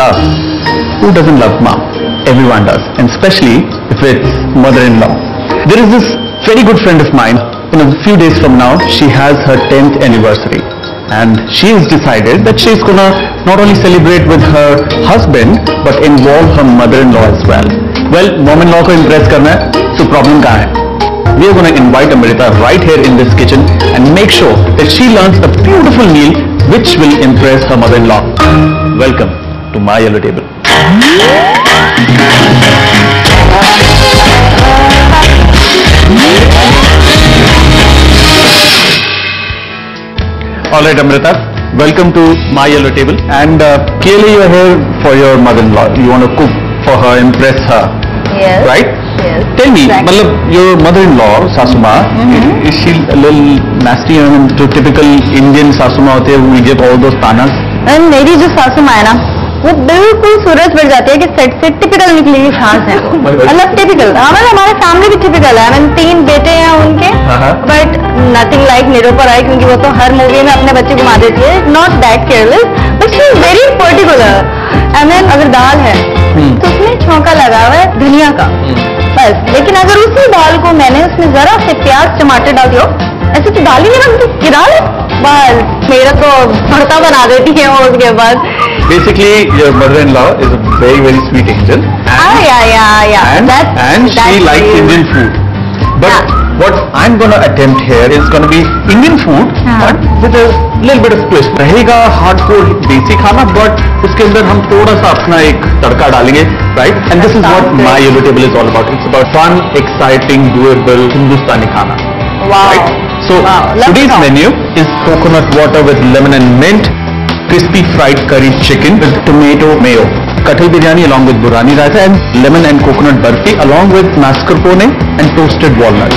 love. Who doesn't love mom? Everyone does, and especially if it's mother-in-law. There is this very good friend of mine. In a few days from now, she has her 10th anniversary. And she has decided that she's gonna not only celebrate with her husband, but involve her mother-in-law as well. Well, mom-in-law को impress करना है, so problem कहाँ है? We are gonna invite Amrita right here in this kitchen and make sure that she learns a beautiful meal which will impress her mother-in-law. Welcome to my yellow table. Alright Amrita, welcome to my yellow table, and clearly you are here for your mother-in-law. You want to cook for her, impress her. Yes. Right? Yes. Tell me, Exactly. your mother-in-law, Sasuma, is she a little nasty? I mean, जो typical Indian Sasuma होते हैं, we get all those tanas. And मेरी जो सासू माँ है ना, वो बिल्कुल सूरत बढ़ जाती है कि सेट से टिपिकल निकलेगी सांस है, मतलब टिपिकल। मतलब हमारे फैमिली भी टिपिकल है। मैंने 3 बेटे हैं उनके, बट नथिंग लाइक निरूपा राय, क्योंकि वो तो हर मूवी में अपने बच्चे घुमा देती है। Not that careless, but she is very particular. I mean अगर दाल है तो उसमें छौंका लगा हुआ है धनिया का, बस। लेकिन अगर उसी दाल को मैंने उसमें जरा से प्याज टमाटर डाल दिया, ऐसे तो दाल ही नहीं बनती, ये दाल है, बस मेरा तो भरता बना देती है वो उसके बाद। Basically, your mother-in-law is a very sweet angel. And, and she likes Indian food. But what I'm gonna attempt here is gonna be Indian food, but with a little bit of twist. रहेगा hardcore देसी खाना, but उसके अंदर हम थोड़ा सा अपना एक तड़का डालेंगे, right? And this is what my yellow table is all about. It's about fun, exciting, doable Hindustani khana. Wow. Right? So today's menu is coconut water with lemon and mint, crispy fried curry chicken with tomato mayo, kathal biryani along with burani raita, and lemon and coconut barfi along with mascarpone and toasted walnuts.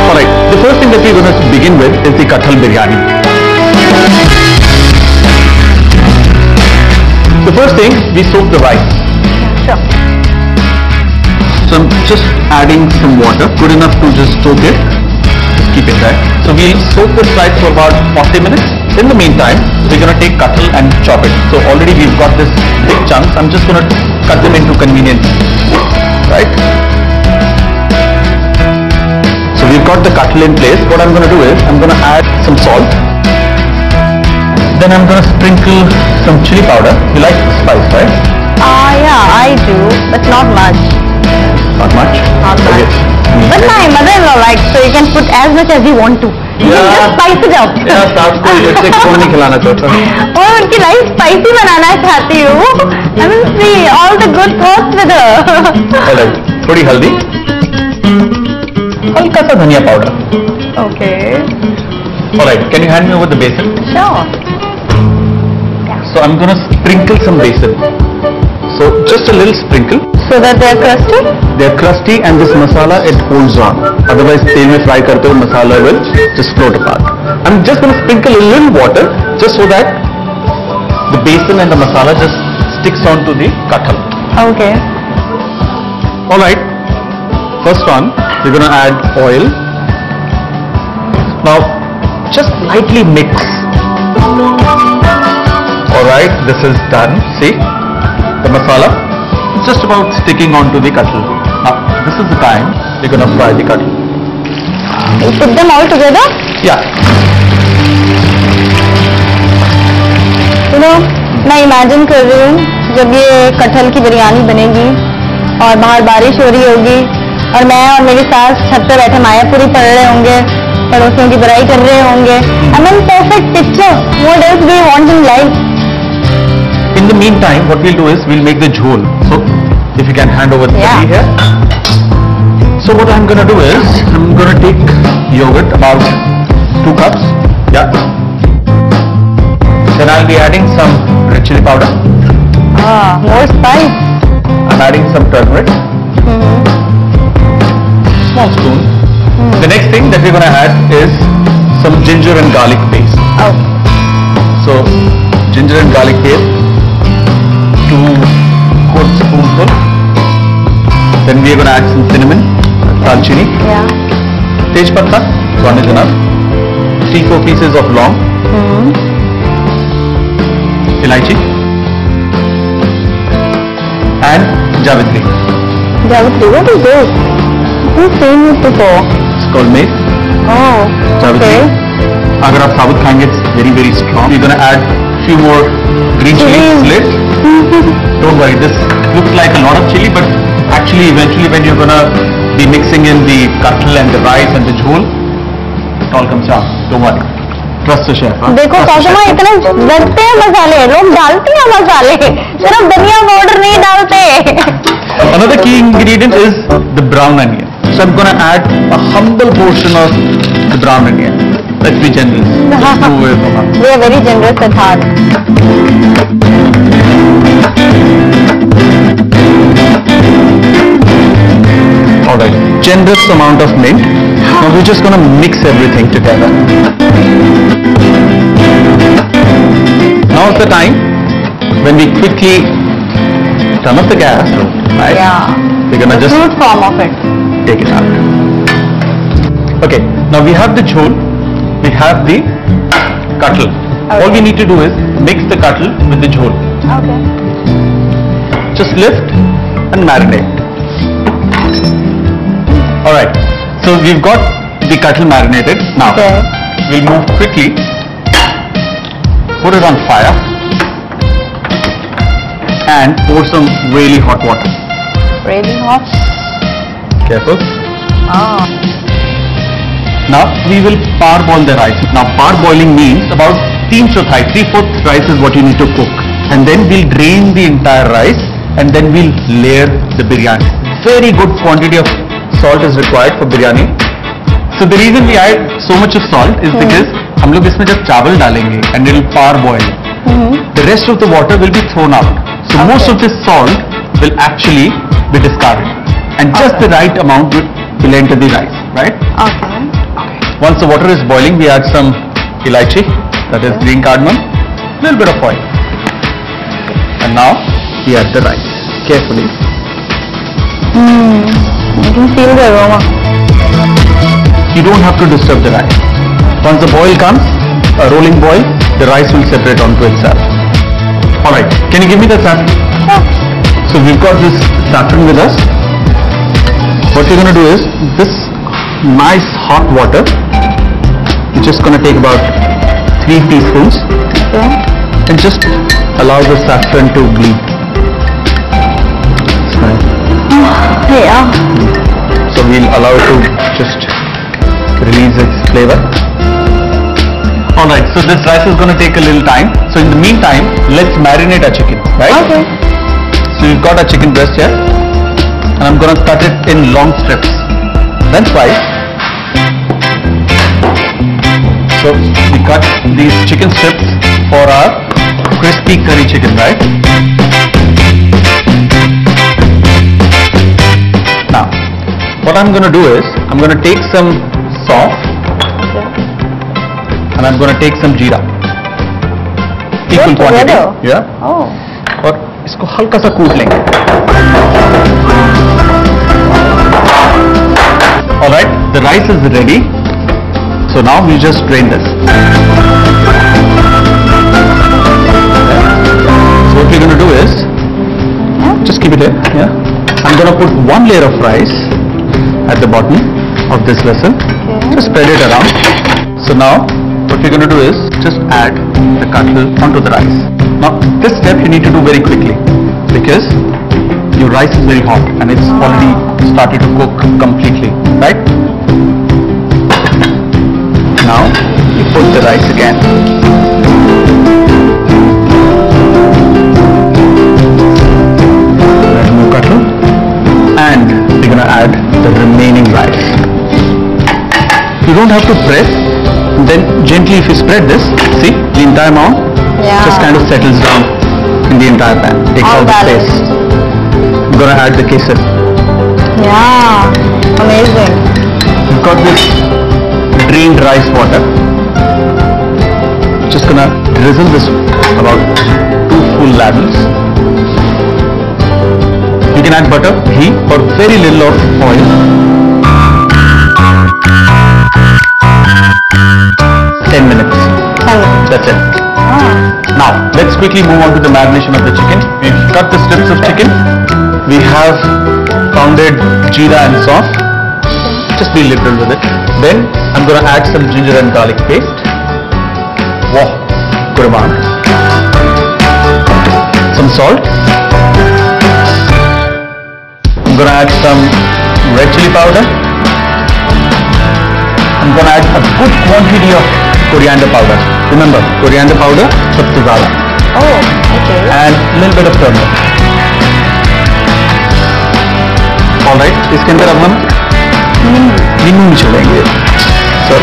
Alright, the first thing that we're going to begin with is the kathal biryani. The first thing, we soak the rice. Sure. So I'm just adding some water, good enough to just soak it. Just keep it there. So we'll soak this rice for about 40 minutes. In the meantime, we're going to take kathal and chop it. So already we've got this big chunks. I'm just going to cut them into convenience. Right? So we've got the kathal in place. What I'm going to do is, I'm going to add some salt. Then I'm going to sprinkle some chili powder. You like the spice, right? Yeah, I do, but not much. Not much? Not much. Okay. But my mother-in-law likes, so you can put as much as you want to. You can just spice it up. Yeah, सास को ऐसे कौन नहीं खिलाना चाहता? और उनकी life spicy बनाना चाहती हूँ। I mean, see all the good thoughts with her. Alright, थोड़ी हल्दी, हल्का सा धनिया powder. Okay. Alright, can you hand me over the basin? Sure. So I'm gonna sprinkle some basin. So just a little sprinkle. So that they are crusty? They are crusty, and this masala, it holds on. Otherwise, तेल में fry करते हुए masala will just float apart. I'm just gonna sprinkle a little water just so that the basin and the masala just sticks onto the kathal. Okay. Alright, first one, we're gonna add oil. Now, just lightly mix. Alright, this is done. See, the masala is just about sticking onto the kathal. Now, this is the time we're gonna fry the kathal. You put them all together? Yeah. You know, मैं imagine कर रही हूँ जब ये कटहल की बिरयानी बनेगी और बाहर बारिश हो रही होगी और मैं और मेरी सास छत पे बैठे मायापुरी पढ़ रहे होंगे, पड़ोसियों की बुराई कर रहे होंगे. I mean, perfect picture. What else do you want in life? In the meantime, what we'll do is we'll make the jhol. So, if you can hand over the tea here. So what I'm gonna do is I'm gonna take yogurt, about 2 cups. Yeah. Then I'll be adding some red chili powder. More spice. I'm adding some turmeric. Small spoon. The next thing that we're gonna add is some ginger and garlic paste. Oh. So ginger and garlic paste, 2 quarter spoonful. Then we are going to add some cinnamon, dalchini, Yeah. tej patta, 1 is enough, 3-4 pieces of long, elaichi, and javitri. Javitri, what is this? Who's seen it before? It's called mace. Oh, Javitri. okay. अगर आप साबुत खाएंगे, it's very strong. You're gonna add few more green chili slit. Don't worry, this looks like a lot of chili, but actually eventually when you're gonna be mixing in the katl and the rice and the jhol, it all comes down. Don't worry. Trust the chef. Huh? देखो Trust the सासू माँ chef. इतने रखते हैं मसाले, लोग डालते हैं मसाले, सिर्फ धनिया पाउडर नहीं डालते. Another key ingredient is the brown onion. So I'm gonna add a humble portion of the brown onion. Let's be generous. Just move away from us. We are very generous at heart. Alright, generous amount of mint. Now we're just gonna mix everything together. Now's the time when we quickly turn off the gas. Right? Yeah. We're gonna just Fruit form of it. take it out. Okay, now we have the jhol, we have the katl. All we need to do is mix the katl with the jhol. Okay. Just lift and marinate. Alright, so we've got the katl marinated. Now, Okay. we'll move quickly, put it on fire and pour some really hot water. Really hot. Careful. Ah. Now we will parboil the rice. Now parboiling means about 3/4 rice is what you need to cook, and then we'll drain the entire rice and then we'll layer the biryani. Very good quantity of salt is required for biryani. So the reason we add so much of salt is because हम लोग इसमें जब चावल डालेंगे and it will parboil, the rest of the water will be thrown out. So most of this salt will actually be discarded, and just the right amount will enter the rice, right? Okay. Once the water is boiling, we add some elaichi, that is green cardamom, little bit of oil, and now we add the rice carefully. You can feel the aroma. You don't have to disturb the rice. Once the boil comes, a rolling boil, the rice will separate onto itself. Alright, can you give me the saffron? Yeah. So we've got this saffron with us. What we're going to do is, this nice hot water, you're just going to take about 3 teaspoons Okay. and just allow the saffron to bleed. Yeah. So we'll allow it to just release its flavor. Alright, so this rice is going to take a little time. So in the meantime, let's marinate our chicken, right? Okay. So we've got our chicken breast here, and I'm going to cut it in long strips. Then slice. So we cut these chicken strips for our crispy curry chicken, right? Now, what I'm going to do is, I'm going to take some sauce and I'm going to take some jeera. Equal Both quantity. together? Yeah. Oh. और इसको हल्का सा कूट लेंगे. Alright, the rice is ready. So now we just drain this. So what we're going to do is, just keep it here. Yeah. I'm going to put one layer of rice at the bottom of this vessel. Just spread it around. So now what we're going to do is just add the katl onto the rice. Now this step you need to do very quickly because your rice is very hot and it's already started to cook completely, right? Now you put the rice again. Add more katl and we're going to add the remaining rice. You don't have to press. Then gently if you spread this, see the entire amount just kind of settles down in the entire pan. Takes all the space. I'm gonna add the kesar. Yeah. Amazing. We've got this drained rice water. Just gonna drizzle this about 2 full ladles. You can add butter, ghee or very little of oil. 10 minutes. That's it. Now let's quickly move on to the marination of the chicken. We've cut the strips of chicken. We have pounded jeera and sauce. Just be liberal with it. Then I'm going to add some ginger and garlic paste. Wow, good amount. Some salt. I'm going to add some red chili powder. I'm going to add a good quantity of coriander powder. Remember, coriander powder, sabse zyada. Oh, okay. And a little bit of turmeric. Alright, इसके अंदर अब हम नींबू मिचोड़ेंगे. So,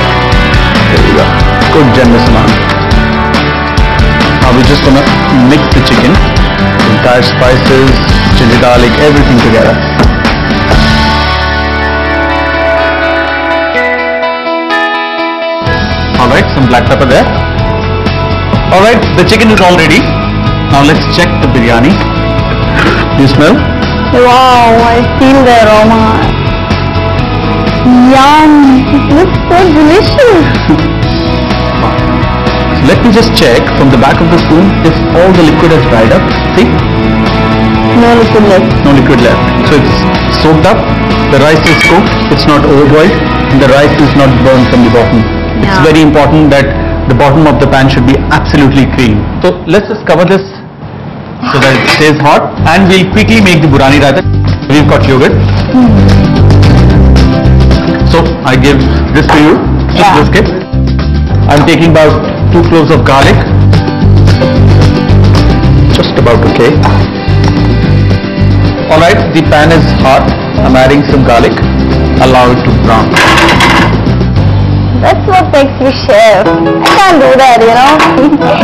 there we go. Good generous amount. Now we're just gonna mix the chicken, the entire spices, chili, garlic, everything together. Alright, some black pepper there. Alright, the chicken is all ready. Now let's check the biryani. Do you smell? Wow, I feel the aroma. Yum, it looks so delicious. So let me just check from the back of the spoon if all the liquid has dried up. See? No liquid left. No liquid left. So it's soaked up, the rice is cooked, it's not overboiled, and the rice is not burned from the bottom. It's Yeah. very important that the bottom of the pan should be absolutely clean. So let's just cover this so that it stays hot, and we'll quickly make the burani raita. We've got yogurt. So I give this to you, just Yeah. whisk it. I'm taking about 2 cloves of garlic. Just about okay. Alright, the pan is hot. I'm adding some garlic. Allow it to brown. That's what makes you chef. I can't do that, you know.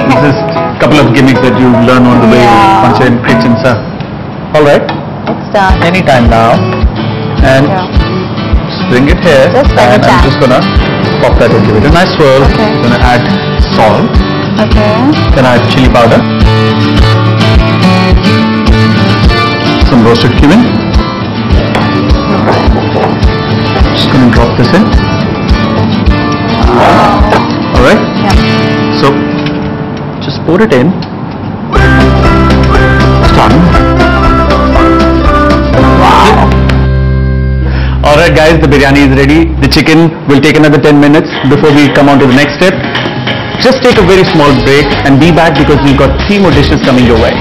This is a couple of gimmicks that you learn on the way Yeah. once you're in kitchen, sir. Alright, It's done. anytime now. And Yeah. just bring it here. Just and I'm anytime. just gonna pop that and give it a nice swirl. Okay. Gonna add salt. Okay. Then add chili powder. Some roasted cumin. Just gonna drop this in. Alright? Yeah. So, just pour it in. It's done. Wow. Alright guys, the biryani is ready. The chicken will take another 10 minutes before we come on to the next step. Just take a very small break and be back because we've got 3 more dishes coming your way.